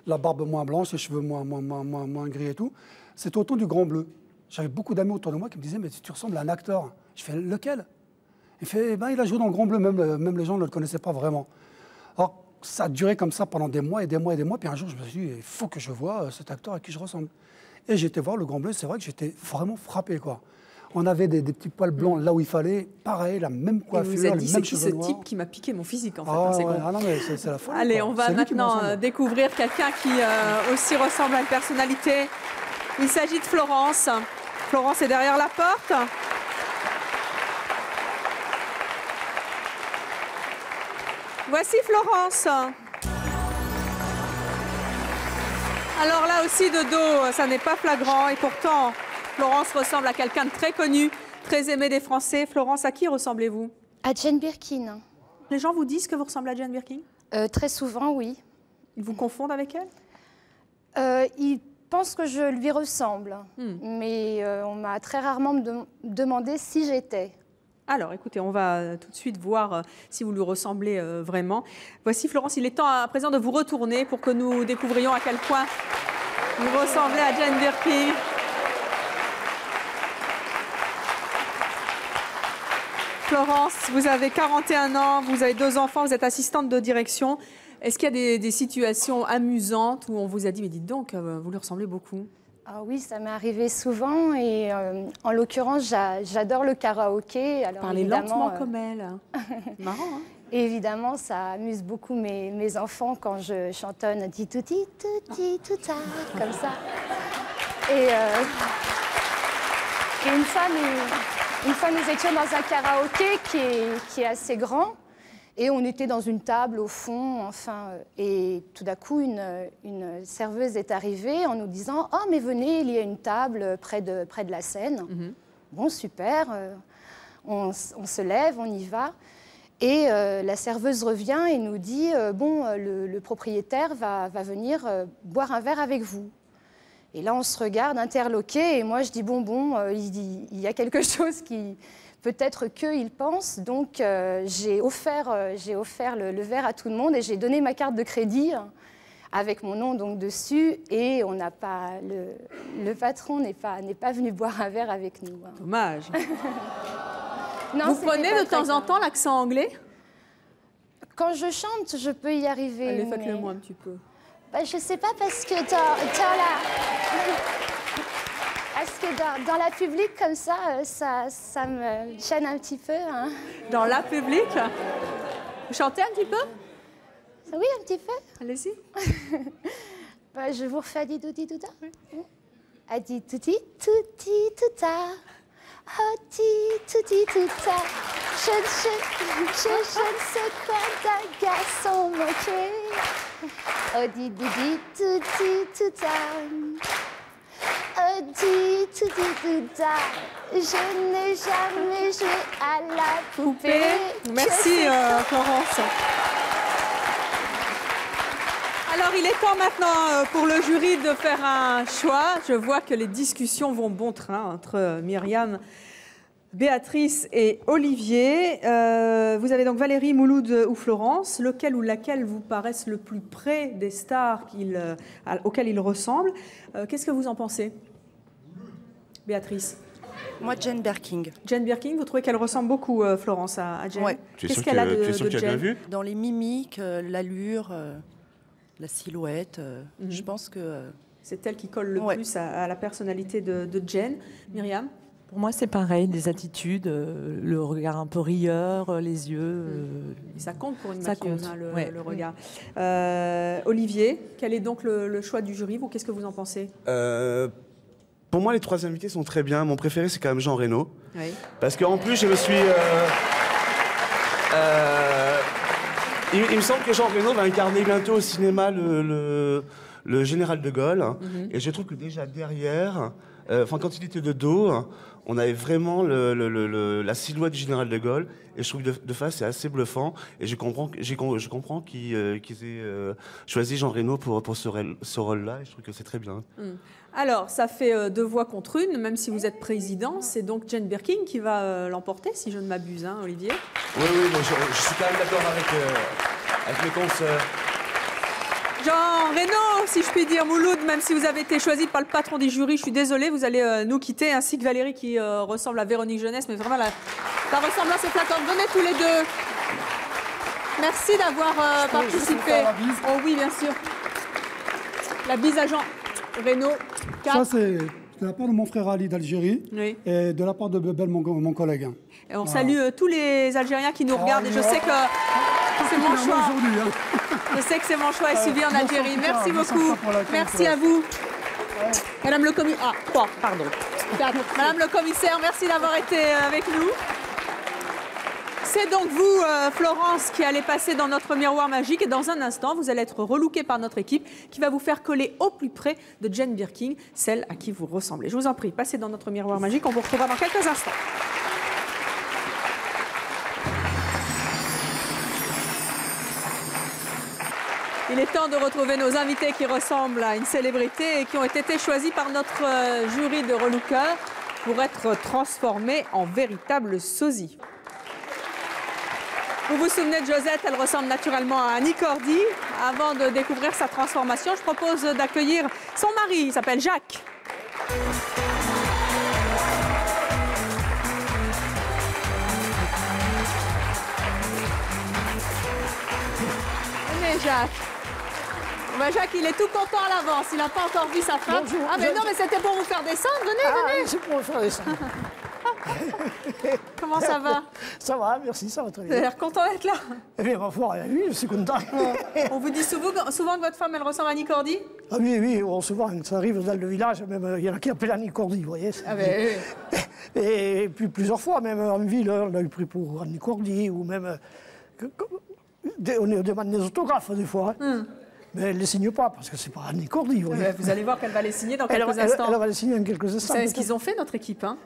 la barbe moins blanche, les cheveux moins gris et tout. C'était au temps du Grand Bleu. J'avais beaucoup d'amis autour de moi qui me disaient, mais tu ressembles à un acteur. Je fais, lequel? Il fait, ben, il a joué dans le Grand Bleu, même les gens ne le connaissaient pas vraiment. Alors, ça a duré comme ça pendant des mois et des mois et des mois. Puis un jour, je me suis dit, il faut que je voie cet acteur à qui je ressemble. Et j'ai été voir le Grand Bleu, c'est vrai que j'étais vraiment frappé, quoi. On avait des petits poils blancs là où il fallait, pareil, la même coiffure, et vous avez dit, c'est qui ce type qui m'a piqué mon physique, en fait. Ah, c'est ouais, bon. ah non, mais c'est la folie. Allez, quoi. on va maintenant découvrir quelqu'un qui aussi ressemble à une personnalité. Il s'agit de Florence. Florence est derrière la porte. Voici Florence. Alors là aussi, de dos, ça n'est pas flagrant. Et pourtant, Florence ressemble à quelqu'un de très connu, très aimé des Français. Florence, à qui ressemblez-vous? À Jane Birkin. Les gens vous disent que vous ressemblez à Jane Birkin? Très souvent, oui. Ils vous confondent avec elle? Ils pensent que je lui ressemble. Mais on m'a très rarement demandé si j'étais. Alors, écoutez, on va tout de suite voir si vous lui ressemblez vraiment. Voici, Florence, il est temps à présent de vous retourner pour que nous découvrions à quel point vous ressemblez à Jane Birkin. Florence, vous avez 41 ans, vous avez 2 enfants, vous êtes assistante de direction. Est-ce qu'il y a des situations amusantes où on vous a dit, mais dites donc, vous lui ressemblez beaucoup? Ah oui, ça m'est arrivé souvent et en l'occurrence, j'adore le karaoké. Alors, parlez lentement comme elle. Marrant, hein? Évidemment, ça amuse beaucoup mes enfants quand je chantonne « Ti-touti, touti, touta » comme ça. Et une fois, nous étions dans un karaoké qui est assez grand. Et on était dans une table au fond, enfin, et tout d'un coup, une serveuse est arrivée en nous disant « Oh, mais venez, il y a une table près de la scène. Bon, super, on se lève, on y va. Et la serveuse revient et nous dit « Bon, le propriétaire va venir boire un verre avec vous. » Et là, on se regarde interloqué, et moi, je dis « Bon, il y a quelque chose qui... » Peut-être qu'il pense, donc j'ai offert le verre à tout le monde et j'ai donné ma carte de crédit avec mon nom donc dessus et on n'a pas le patron n'est pas venu boire un verre avec nous. Hein. Dommage. Non, vous prenez de temps en temps l'accent anglais? Quand je chante, je peux y arriver. Allez, faites-le moi un petit peu. Bah, je sais pas parce que dans la public, comme ça me gêne un petit peu. Hein. Dans la public? Vous chantez un petit peu? Oui, un petit peu. Allez-y. Bah, je vous refais Adi touti touta. Adi touti touti touta. Adi touti touta. Je ne sais quoi d'un garçon moqué. Adi touti touti touta. dit tout je n'ai jamais joué à la poupée. Merci Florence. Alors il est temps maintenant pour le jury de faire un choix. Je vois que les discussions vont bon train entre Myriam, Béatrice et Olivier. Vous avez donc Valérie, Mouloud ou Florence. Lequel ou laquelle vous paraissent le plus près des stars auxquelles ils ressemblent? Qu'est-ce que vous en pensez, Béatrice? Moi, Jane Birkin. Jane Birkin, vous trouvez qu'elle ressemble beaucoup, Florence, à Jane? Ouais. Qu'est-ce qu'elle a de bien vu? Dans les mimiques, l'allure, la silhouette, je pense que... C'est elle qui colle le plus à la personnalité de Jane. Myriam? Pour moi, c'est pareil, des attitudes, le regard un peu rieur, les yeux. Ça compte pour une maquilleuse, hein, le regard. Oui. Olivier, quel est donc le choix du jury? Vous, qu'est-ce que vous en pensez? Pour moi, les trois invités sont très bien. Mon préféré, c'est quand même Jean Reno. Oui. Parce qu'en plus, je me suis... il me semble que Jean Reno va incarner bientôt au cinéma le général de Gaulle. Et je trouve que déjà derrière, quand il était de dos, on avait vraiment la silhouette du général de Gaulle. Et je trouve que de face, c'est assez bluffant. Et je comprends qu'ils aient choisi Jean Reno pour ce rôle-là. Et je trouve que c'est très bien. Alors, ça fait 2 voix contre 1, même si vous êtes président. C'est donc Jane Birkin qui va l'emporter, si je ne m'abuse, hein, Olivier? Oui, je suis quand même d'accord avec mes consoeurs. Jean Reno, si je puis dire, Mouloud, même si vous avez été choisi par le patron du jury, je suis désolée, vous allez nous quitter, ainsi que Valérie qui ressemble à Véronique Jeunesse, mais vraiment la ressemblance est flattante. Venez tous les deux. Merci d'avoir participé. Oh oui, bien sûr. La bise à Jean Reno. Ça, c'est de la part de mon frère Ali d'Algérie et de la part de Bebel, mon collègue. Et on salue tous les Algériens qui nous regardent et je sais que c'est mon choix. Je sais que c'est mon choix et suivi en Algérie. Merci beaucoup. Merci à vous. Madame le commissaire. Ah, 3, pardon. 4. Madame le commissaire, merci d'avoir été avec nous. C'est donc vous, Florence, qui allez passer dans notre miroir magique. Et dans un instant, vous allez être relookée par notre équipe qui va vous faire coller au plus près de Jane Birkin, celle à qui vous ressemblez. Je vous en prie, passez dans notre miroir magique. On vous retrouvera dans quelques instants. Il est temps de retrouver nos invités qui ressemblent à une célébrité et qui ont été choisis par notre jury de relookers pour être transformés en véritables sosies. Vous vous souvenez de Josette, elle ressemble naturellement à Annie Cordy. Avant de découvrir sa transformation, je propose d'accueillir son mari, il s'appelle Jacques. Venez Jacques. Ben Jacques, il est tout content à l'avance, il n'a pas encore vu sa femme. Bonjour, ah mais non, mais c'était pour vous faire descendre, venez. C'est pour me faire descendre. Comment ça va? Ça va, merci, ça va très bien. Vous avez l'air content d'être là. Eh bien, ma foi, oui, je suis content. On vous dit souvent que votre femme, elle ressemble à Annie Cordy? Ah oui, souvent, ça arrive dans le village, même, il y en a qui appellent Annie Cordy, vous voyez. Ah ben, oui. Et puis plusieurs fois, même en ville, on a eu pris pour Annie Cordy, ou même... on demande des autographes, des fois. Mais elle ne les signe pas, parce que c'est pas Annie Cordy, vous voyez. Vous allez voir qu'elle va les signer dans quelques instants. Elle va les signer dans quelques instants. Vous savez ce qu'ils ont fait, notre équipe, hein?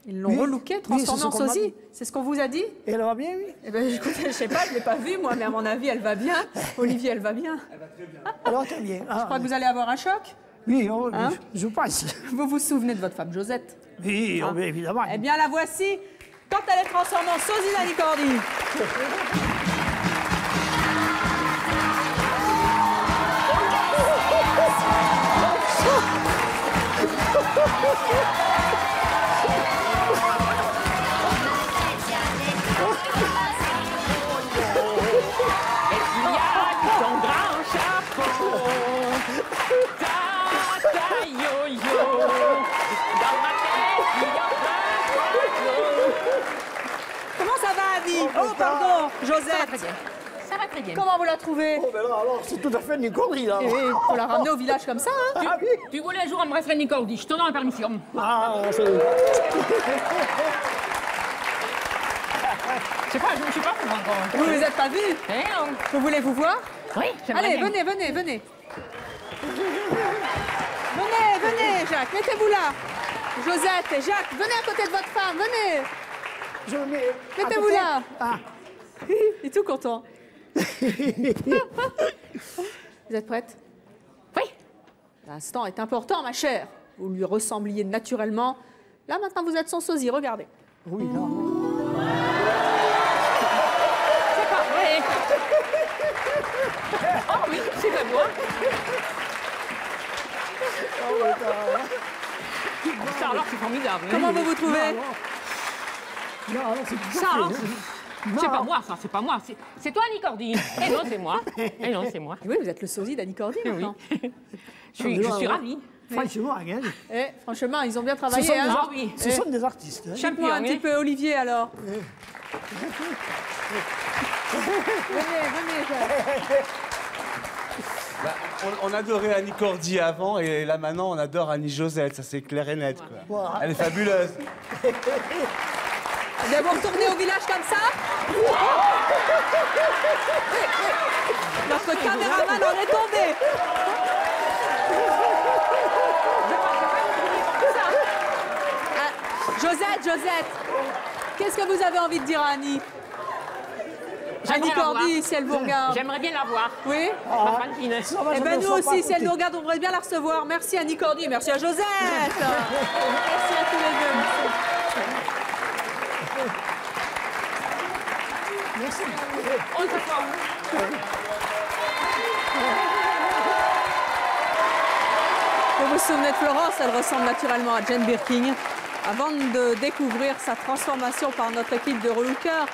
Ils l'ont relooké, transformé en sosie. C'est ce qu'on vous a dit? Et elle va bien, oui? Eh bien, écoutez, je ne sais pas, je ne l'ai pas vue, moi, mais à mon avis, elle va bien. Olivier, elle va bien. Elle va très bien. Elle va très bien. Je crois que vous allez avoir un choc. Oui, je pense. Vous vous souvenez de votre femme, Josette? Oui, évidemment. Eh bien, la voici quand elle est transformée en sosie d'Annie Cordy. Comment ça va, Annie? Oh, pardon, Josette. Ça va très bien. Comment vous la trouvez? Oh, ben là, alors, c'est tout à fait une connerie, là. Il faut la ramener au village comme ça, hein? Ah oui. Tu voulais un jour me référer Annie Cordy, je te donne la permission. Ah, c'est... Je sais pas, je ne suis pas pour encore. Vous ne les êtes pas vus? Eh non. Vous voulez vous voir? Oui, j'aimerais Allez, bien. venez. Venez, Jacques, mettez-vous là. Josette et Jacques, venez à côté de votre femme, venez. Je me mets. Mettez-vous là. Ah. Il est tout content. Vous êtes prête? Oui. L'instant est important, ma chère. Vous lui ressembliez naturellement. Là, maintenant, vous êtes son sosie. Regardez. Oui, là. C'est pas vrai. Oh oui, c'est pas moi. Ça alors, c'est formidable. Comment vous vous trouvez? Non, c'est tout Ça, alors, fait. c'est pas moi, ça, c'est pas moi. C'est toi, Annie Cordy. Et non, c'est moi. Et non, c'est moi. Oui, vous êtes le sosie d'Annie Cordy maintenant. Je suis ravie. Franchement, regarde. Franchement, ils ont bien travaillé. Ce sont des artistes. Hein. Dites-moi un petit peu, Olivier, alors. Venez. Bah, on adorait Annie Cordy avant et là maintenant on adore Annie Josette, ça c'est clair et net. Quoi. Voilà. Elle est fabuleuse. Vous retournez au village comme ça? Notre caméraman en est tombé. Josette, qu'est-ce que vous avez envie de dire à Annie? Annie Cordy, si elle vous regarde. J'aimerais bien la voir. Oui? Ma Francine. Eh bien, nous aussi, si elle nous regarde, on voudrait bien la recevoir. Merci Annie Cordy, merci à Josette. Merci à tous les deux. Merci. On se forme. Vous vous souvenez de Florence, elle ressemble naturellement à Jane Birkin. Avant de découvrir sa transformation par notre équipe de relookers,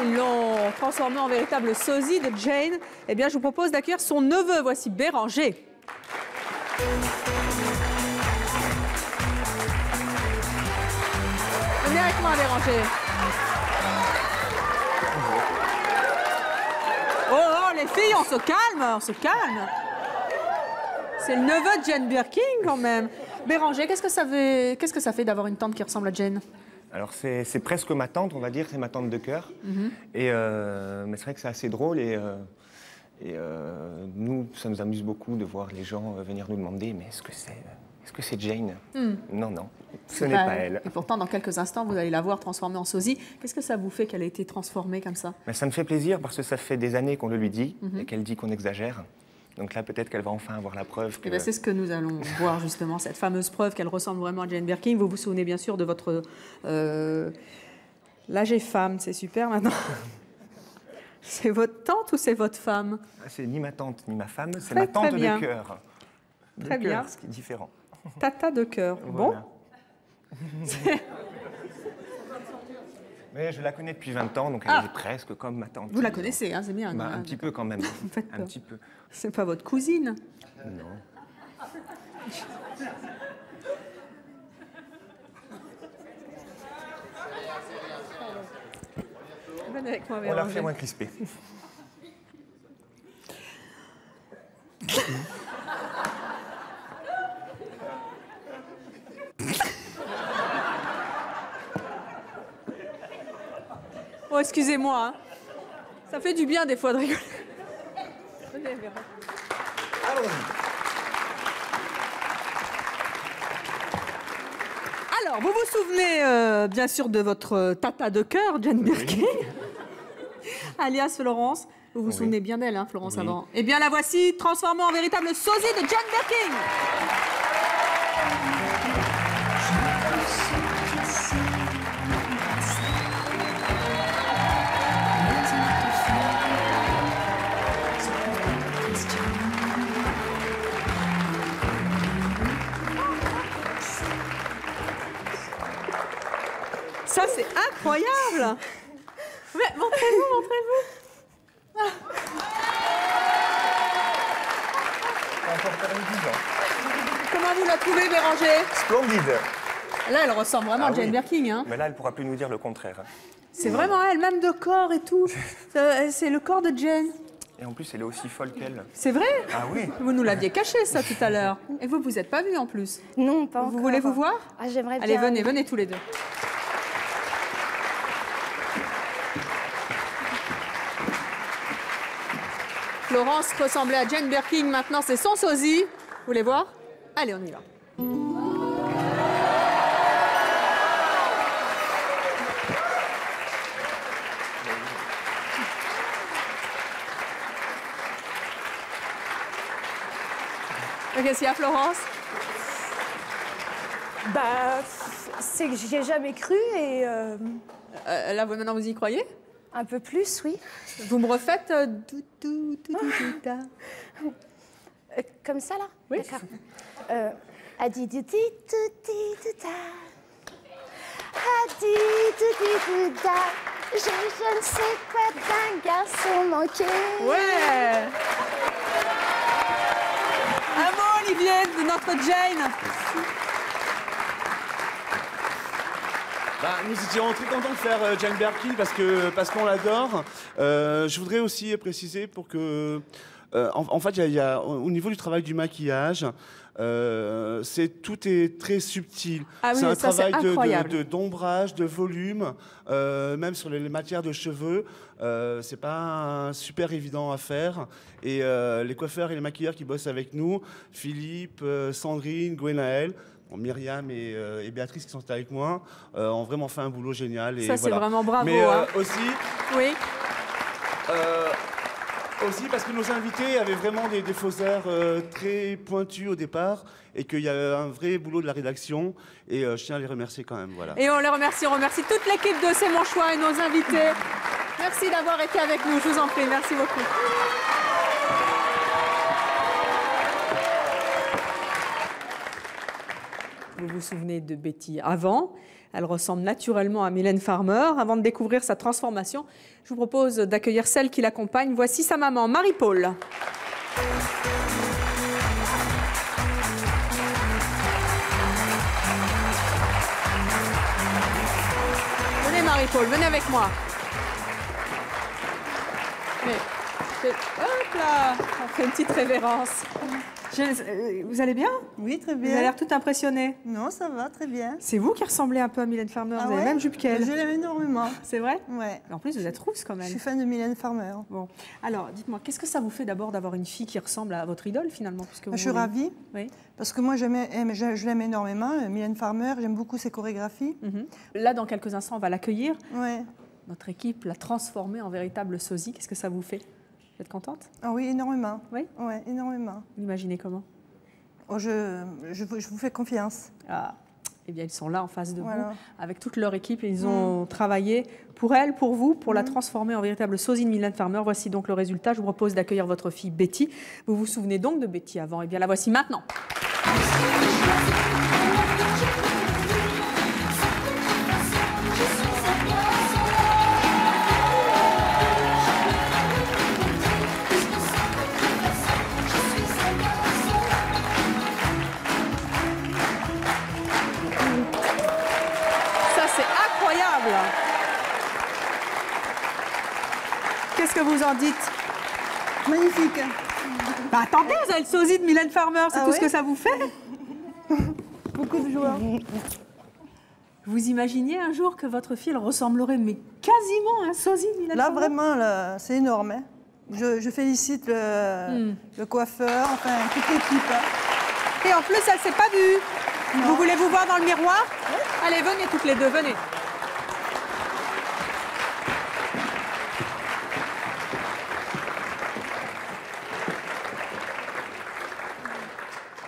ils l'ont transformée en véritable sosie de Jane. Eh bien, je vous propose d'accueillir son neveu. Voici Béranger. Venez avec moi, Béranger. Oh, les filles, on se calme, C'est le neveu de Jane Birkin, quand même. Béranger, qu'est-ce que ça fait d'avoir une tante qui ressemble à Jane? Alors c'est presque ma tante, on va dire, c'est ma tante de cœur. Mais c'est vrai que c'est assez drôle et nous, ça nous amuse beaucoup de voir les gens venir nous demander mais est-ce que c'est Jane? Non, ce n'est pas elle. Et pourtant, dans quelques instants, vous allez la voir transformée en sosie. Qu'est-ce que ça vous fait qu'elle ait été transformée comme ça? Mais ça me fait plaisir parce que ça fait des années qu'on le lui dit et qu'elle dit qu'on exagère. Donc là, peut-être qu'elle va enfin avoir la preuve que... C'est ce que nous allons voir, justement, cette fameuse preuve qu'elle ressemble vraiment à Jane Birkin. Vous vous souvenez bien sûr de votre... Là, j'ai femme, c'est super maintenant. C'est votre tante ou c'est votre femme? C'est ni ma tante ni ma femme, c'est ma tante de cœur. Très bien. Ce qui est différent. Tata de cœur. Voilà. Bon. Mais je la connais depuis 20 ans, donc elle est presque comme ma tante. Vous la connaissez, hein, c'est bien. Un petit peu quand même. Un petit peu. C'est pas votre cousine? Non. Venez avec moi, on l'a fait moins crispé. Oh, excusez-moi. Hein. Ça fait du bien des fois de rigoler. Venez, Véra. Alors, vous vous souvenez bien sûr de votre tata de cœur, Jane Birkin, alias Florence. Vous vous souvenez bien d'elle, hein, Florence, avant. Eh bien, la voici transformée en véritable sosie de Jane Birkin. Ça, c'est incroyable! Mais montrez-vous, montrez-vous! Ah. Comment vous la trouvez, Béranger? Splendide! Là, elle ressemble vraiment à Jane Birkin. Hein. Mais là, elle ne pourra plus nous dire le contraire. C'est vraiment elle, même de corps et tout. C'est le corps de Jane. Et en plus, elle est aussi folle qu'elle. C'est vrai? Ah oui. Vous nous l'aviez caché, ça, tout à l'heure. Et vous, vous n'êtes pas vus en plus? Non, pas encore. Vous voulez vous voir? Ah, j'aimerais bien. Allez, venez, venez tous les deux. Florence ressemblait à Jane Birkin, maintenant c'est son sosie. Vous voulez voir? Allez, on y va. Qu'est-ce qu'il y a, Florence? Bah, c'est que j'y ai jamais cru et... Là, maintenant, vous y croyez? Un peu plus, oui. Vous me refaites... Comme ça, là? Oui. D'accord. Adi-di-di-di-di-di-da. Adi-di-di-di-da. Je ne sais quoi d'un garçon manqué. Ouais. Un mot, Olivier, de notre Jane. Bah, nous étions très contents de faire Jane Birkin parce qu'on l'adore. Je voudrais aussi préciser pour que... en fait, au niveau du travail du maquillage, tout est très subtil. Ah oui, c'est un ça, travail d'ombrage, de volume, même sur les matières de cheveux. C'est pas super évident à faire. Et les coiffeurs et les maquilleurs qui bossent avec nous, Philippe, Sandrine, Gwenaël, Myriam et Béatrice qui sont avec moi, ont vraiment fait un boulot génial. Et ça, c'est vraiment bravo. Mais hein. aussi... Oui. Aussi parce que nos invités avaient vraiment des fausses airs très pointus au départ et qu'il y a un vrai boulot de la rédaction et je tiens à les remercier quand même. Voilà. Et on les remercie, toute l'équipe de C'est mon choix et nos invités. Merci d'avoir été avec nous, je vous en prie, merci beaucoup. Vous vous souvenez de Betty avant? Elle ressemble naturellement à Mylène Farmer. Avant de découvrir sa transformation, je vous propose d'accueillir celle qui l'accompagne. Voici sa maman, Marie-Paul. Venez Marie-Paul, venez avec moi. Hop là, on fait une petite révérence. Vous allez bien? Oui, très bien. Vous avez l'air tout impressionné. Non, ça va, très bien. C'est vous qui ressemblez un peu à Mylène Farmer. Vous avez la même jupe qu'elle. Je l'aime énormément. C'est vrai? Ouais. En plus, vous êtes rousse quand même. Je suis fan de Mylène Farmer. Bon. Alors, dites-moi, qu'est-ce que ça vous fait d'abord d'avoir une fille qui ressemble à votre idole finalement puisque Je suis ravie. Oui. Parce que moi, je l'aime énormément. Mylène Farmer, j'aime beaucoup ses chorégraphies. Là, dans quelques instants, on va l'accueillir. Ouais. Notre équipe l'a transformée en véritable sosie. Qu'est-ce que ça vous fait? Vous êtes contente? Ah oui, énormément. Oui? Oui, énormément. Vous l'imaginez comment? Oh, je vous fais confiance. Ah, eh bien, ils sont là en face de Voilà. vous, avec toute leur équipe. Ils ont travaillé pour elle, pour vous, pour la transformer en véritable sosie de Mylène Farmer. Voici donc le résultat. Je vous propose d'accueillir votre fille Betty. Vous vous souvenez donc de Betty avant? Eh bien, la voici maintenant. Qu'est-ce que vous en dites? Magnifique. Bah, attendez, vous avez le sosie de Mylène Farmer, c'est tout ce que ça vous fait? Beaucoup de joie. Vous imaginiez un jour que votre fille ressemblerait mais quasiment à un sosie de Mylène Farmer? Là, vraiment, c'est énorme. Hein. Je félicite le coiffeur, enfin, toute l'équipe. Hein. Et en plus, elle ne s'est pas vue. Vous voulez vous voir dans le miroir? Allez, venez toutes les deux, venez.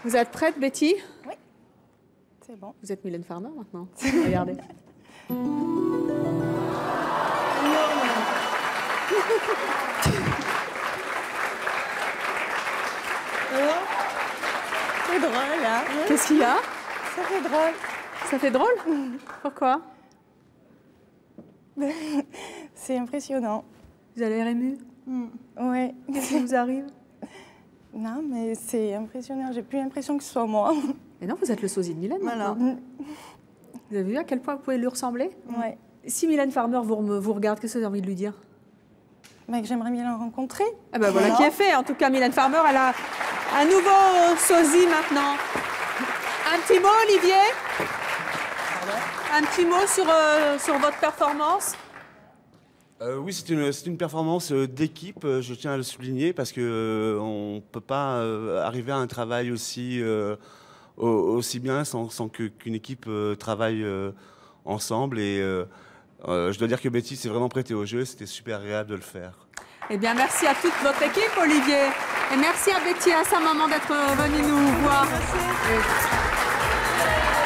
Vous êtes prête, Betty? Oui, c'est bon. Vous êtes Mylène Farmer maintenant. Regardez. C'est drôle, là. Qu'est-ce qu'il y a? Ça fait drôle. Ça fait drôle? Pourquoi? C'est impressionnant. Vous avez l'air émue? Oui. Qu'est-ce qui vous arrive? Non, mais c'est impressionnant. J'ai plus l'impression que ce soit moi. Mais non, vous êtes le sosie de Mylène maintenant. Vous avez vu à quel point vous pouvez lui ressembler? Oui. Si Mylène Farmer vous regarde, qu'est-ce que vous avez envie de lui dire? Mais que j'aimerais bien la rencontrer. Ah ben voilà qui est fait. En tout cas, Mylène Farmer, elle a un nouveau sosie maintenant. Un petit mot, Olivier? Un petit mot sur votre performance? Oui, c'est une performance d'équipe, je tiens à le souligner, parce qu'on ne peut pas arriver à un travail aussi aussi bien sans qu'une équipe travaille ensemble. Et je dois dire que Betty s'est vraiment prêtée au jeu. C'était super agréable de le faire. Eh bien, merci à toute votre équipe, Olivier. Et merci à Betty et à sa maman d'être venue nous voir.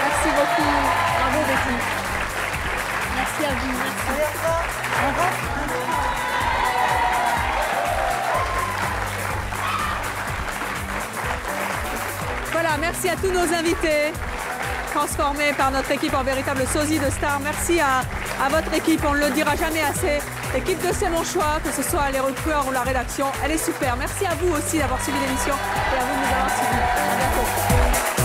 Merci beaucoup. Bravo, Betty. Merci à vous. Merci. Au revoir. Voilà, merci à tous nos invités, transformés par notre équipe en véritable sosie de stars. Merci à votre équipe, on ne le dira jamais assez. L'équipe de C'est mon choix, que ce soit les recrueurs ou la rédaction, elle est super. Merci à vous aussi d'avoir suivi l'émission et à vous de nous avoir suivis. À bientôt.